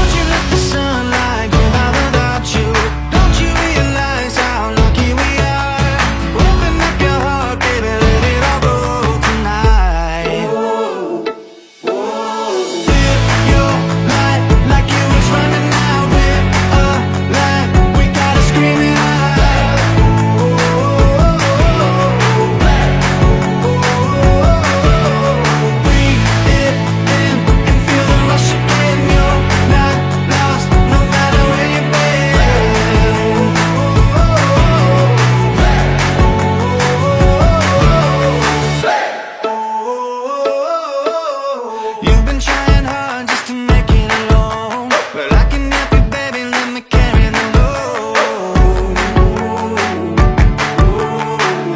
don't you let the sunlight go by without you? Don't you realize how lucky we are? Open up your heart, baby, let it all go tonight. Live your life like you was running out with a light. We gotta scream it out. Breathe it in and feel the rush again. You're not lost, no matter where you've been. You've been trying hard just to make it alone. Well, I can help you, baby, let me carry the load.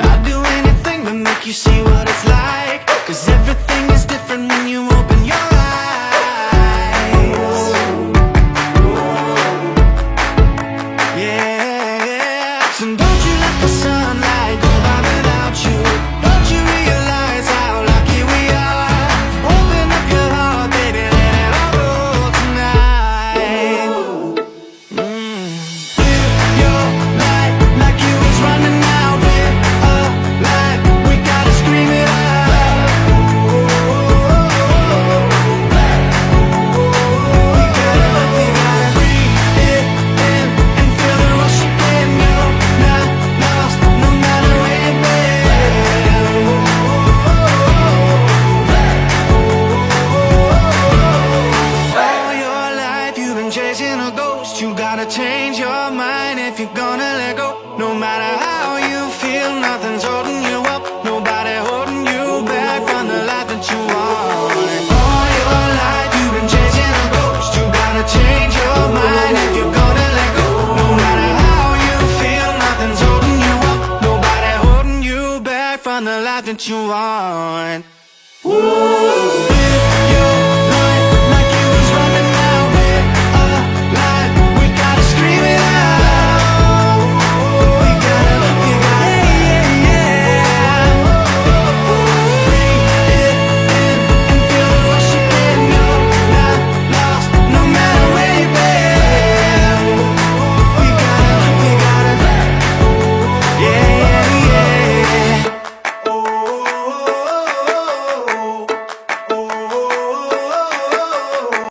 I'd do anything to make you see what it's like. 'Cause everything is different when you open your eyes. Yeah. So don't you let the sunlight go by without you. Don't you realize how lucky we are? Open up your heart, baby, let it all go tonight. Live your life like you was running out with a light. We gotta scream it out. We gotta breathe it in and feel the rush again. You're not lost, no matter where you've been. All your life you've been chasing a ghost. You gotta change your mind if you're gonna let go. No matter how you feel, nothing's holding you up. Nobody holding you back from the life that you want. All your life you've been chasing a ghost. You gotta change your mind if you're gonna let go. No matter how you feel, nothing's holding you up. Nobody holding you back from the life that you want. Woo!